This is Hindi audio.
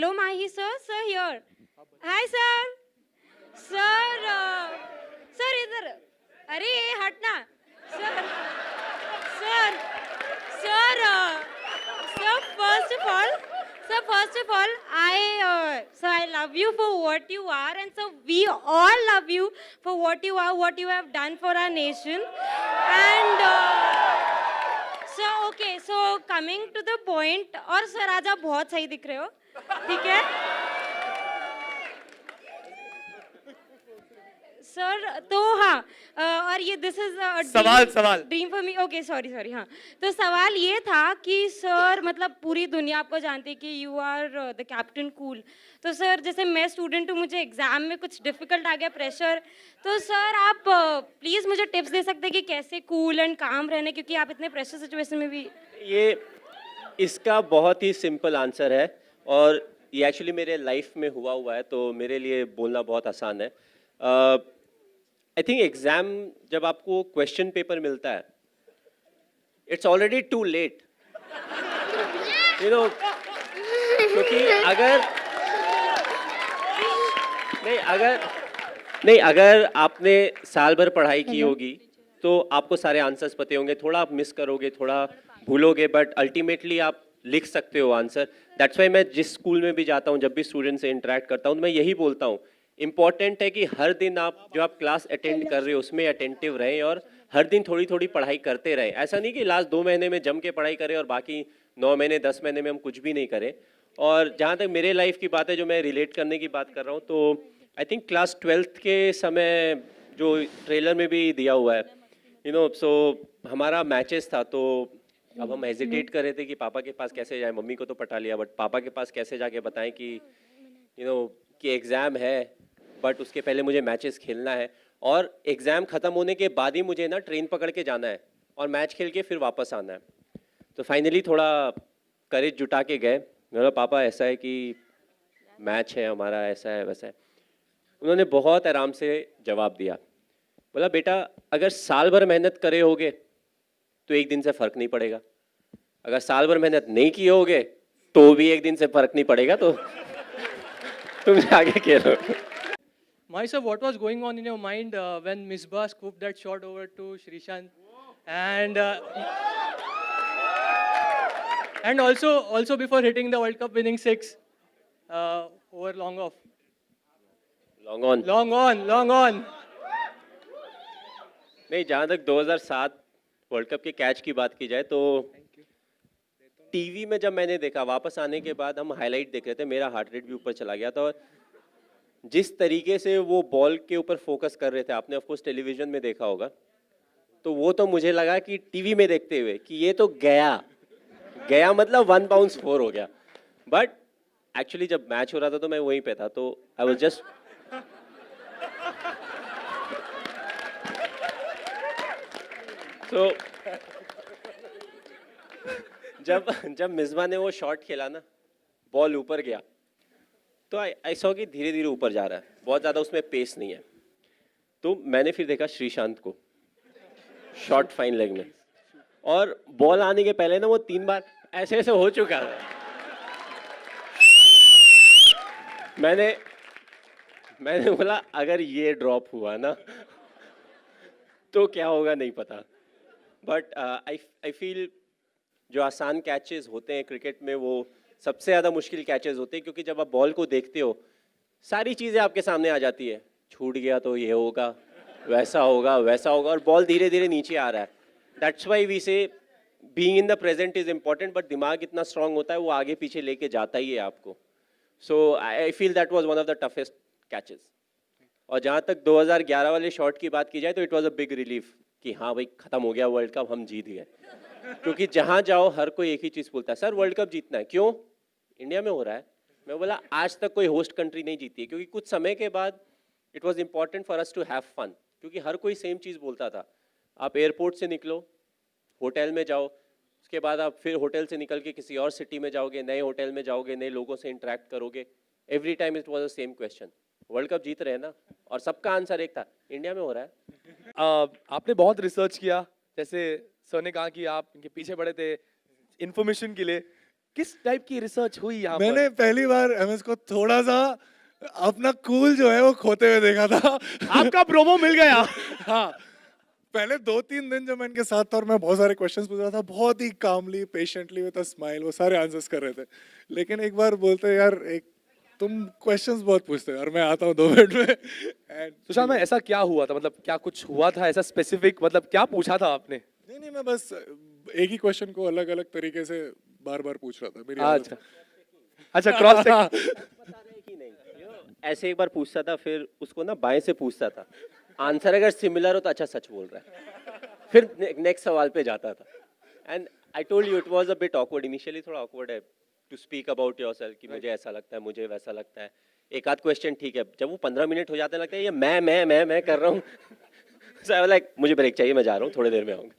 hello Mahi sir, sir here. Hi sir. Sir, sir इधर. अरे ये हटना. Sir, sir, sir, sir. First of all, I love you for what you are, and so we all love you for what you are, what you have done for our nation, and. So okay, so coming to the point, और सर आज आप बहुत सही दिख रहे हो, ठीक है? सर तो हाँ, और ये दिस इज सवाल dream for me. Okay sorry हाँ, तो सवाल ये था कि सर मतलब पूरी दुनिया आपको जानती है कि you are the captain cool. तो सर जैसे मैं स्टूडेंट हूँ, मुझे एग्जाम में कुछ डिफिकल्ट आ गया, प्रेशर, तो सर आप प्लीज मुझे टिप्स दे सकते हैं कि कैसे कूल एंड काम रहना, क्योंकि आप इतने प्रेशर सिचुएशन में भी. ये इसका बहुत ही सिंपल आंसर है और ये एक्चुअली मेरे लाइफ में हुआ है, तो मेरे लिए बोलना बहुत आसान है. आई थिंक एग्ज़ाम जब आपको क्वेश्चन पेपर मिलता है, it's already too late, you know, क्योंकि अगर आपने साल भर पढ़ाई की होगी तो आपको सारे आंसर्स पते होंगे. थोड़ा आप मिस करोगे, थोड़ा भूलोगे, बट अल्टीमेटली आप लिख सकते हो आंसर. दैट्स वाई मैं जिस स्कूल में भी जाता हूँ, जब भी स्टूडेंट से इंटरेक्ट करता हूँ, तो मैं यही बोलता हूँ, इम्पॉर्टेंट है कि हर दिन आप जो आप क्लास अटेंड कर रहे हो उसमें अटेंटिव रहें और हर दिन थोड़ी थोड़ी पढ़ाई करते रहें. ऐसा नहीं कि लास्ट 2 महीने में जम के पढ़ाई करें और बाकी 9 महीने 10 महीने में हम कुछ भी नहीं करें. और जहाँ तक मेरे लाइफ की बात है, जो मैं रिलेट करने की बात कर रहा हूँ, तो आई थिंक क्लास 12th के समय जो ट्रेलर में भी दिया हुआ है, यू नो, सो हमारा मैचेस था, तो अब हम हेजिटेट कर रहे थे कि पापा के पास कैसे जाए. मम्मी को तो पटा लिया, बट पापा के पास कैसे जाके बताएं कि यू नो कि एग्ज़ाम है, बट उसके पहले मुझे मैचेस खेलना है और एग्ज़ाम ख़त्म होने के बाद ही मुझे ना ट्रेन पकड़ के जाना है और मैच खेल के फिर वापस आना है. तो फाइनली थोड़ा करेज जुटा के गए. मेरा पापा ऐसा है कि मैच है हमारा, ऐसा है वैसा है. उन्होंने बहुत आराम से जवाब दिया, बोला बेटा अगर साल भर मेहनत करे होगे तो एक दिन से फ़र्क नहीं पड़ेगा, अगर साल भर मेहनत नहीं किए होगे तो भी एक दिन से फ़र्क नहीं पड़ेगा, तो तुम आगे खेलो. Mahi sir, what was going on in your mind when Misbah scooped that shot over to Srishant, and also before hitting the World Cup winning six over long off? Long on. नहीं, जहाँ तक 2007 वर्ल्ड कप के कैच की बात की जाए, तो टीवी में जब मैंने देखा, वापस आने के बाद हम हाईलाइट देख रहे थे, मेरा हार्ट रेट भी ऊपर चला गया था. और जिस तरीके से वो बॉल के ऊपर फोकस कर रहे थे, आपने ऑफ कोर्स टेलीविजन में देखा होगा, तो वो तो मुझे लगा कि टीवी में देखते हुए कि ये तो गया मतलब 1 बाउंस 4 हो गया. बट एक्चुअली जब मैच हो रहा था तो मैं वहीं पे था, तो आई वाज जस्ट तो जब मिसबा ने वो शॉट खेला ना, बॉल ऊपर गया, तो आई सॉ कि धीरे धीरे ऊपर जा रहा है, बहुत ज़्यादा उसमें पेस नहीं है. तो मैंने फिर देखा श्रीशांत को शॉट फाइन लेग में, और बॉल आने के पहले ना वो 3 बार ऐसे ऐसे हो चुका था. मैंने बोला अगर ये ड्रॉप हुआ ना तो क्या होगा नहीं पता. बट आई फील जो आसान कैचेस होते हैं क्रिकेट में, वो सबसे ज़्यादा मुश्किल कैचेस होते हैं, क्योंकि जब आप बॉल को देखते हो सारी चीज़ें आपके सामने आ जाती है. छूट गया तो ये होगा, वैसा होगा, और बॉल धीरे धीरे नीचे आ रहा है. दैट्स वाई वी से being in the present is important, but दिमाग इतना स्ट्रांग होता है, वो आगे पीछे लेके जाता ही है आपको. So I feel that was one of the toughest catches. और जहाँ तक 2011 वाले शॉट की बात की जाए, तो it was a big relief कि हाँ भाई ख़त्म हो गया वर्ल्ड कप, हम जीत गए. क्योंकि जहाँ जाओ हर कोई एक ही चीज़ बोलता है, सर वर्ल्ड कप जीतना है. क्यों? इंडिया में हो रहा है. मैं बोला आज तक कोई होस्ट कंट्री नहीं जीती है, क्योंकि कुछ समय के बाद it was important for us to have fun, क्योंकि हर कोई सेम चीज़ बोलता था. आप एयरपोर्ट से निकलो, होटल में जाओ, उसके बाद आप फिर होटल से निकल के किसी और सिटी में जाओगे, नए होटल में जाओगे, नए लोगों से इंटरेक्ट करोगे. Every time it was the same question, world cup जीत रहे हैं ना, और सबका आंसर एक था, इंडिया में हो रहा है. आपने बहुत रिसर्च किया, जैसे सर ने कहा कि आप इनके पीछे पड़े थे इन्फॉर्मेशन के लिए. किस टाइप की रिसर्च हुई यहाँ पर? मैंने पहली बार एमएस को थोड़ा सा अपना कूल जो है वो खोते हुए देखा था। आपका प्रोमो मिल गया। हाँ, पहले 2-3 दिन जब मैं इनके साथ था और मैं बहुत सारे क्वेश्चंस पूछ रहा था, बहुत ही कामली पेशेंटली विद अ स्माइल वो सारे आंसर्स कर रहे थे। लेकिन एक बार बोलते यार एक तुम क्वेश्चंस बहुत पूछते हो और मैं आता हूँ 2 मिनट में एंड सुशांत भाई ऐसा क्या हुआ था, मतलब क्या कुछ हुआ था ऐसा स्पेसिफिक, मतलब क्या पूछा था आपने? नहीं मैं बस एक ही क्वेश्चन को अलग अलग तरीके से बार बार पूछ रहा था। मेरी आदत अच्छा अच्छा, क्रॉस है। बता रहे कि नहीं, ऐसे एक बार पूछता था, फिर उसको ना बाएं से पूछता था, आंसर अगर सिमिलर हो तो अच्छा सच बोल रहा है, फिर नेक्स्ट सवाल पे जाता था। And I told you it was a bit awkward initially, थोड़ा ऑकवर्ड है टू स्पीक अबाउट योरसेल्फ कि मुझे ऐसा लगता है, मुझे वैसा लगता है। एक आध क्वेश्चन ठीक है, जब वो 15 मिनट हो जाते हैं लगता है ये मैं कर रहा हूँ। सो आई वाज लाइक मुझे ब्रेक चाहिए, मैं जा रहा हूँ, थोड़ी देर में आऊँगा।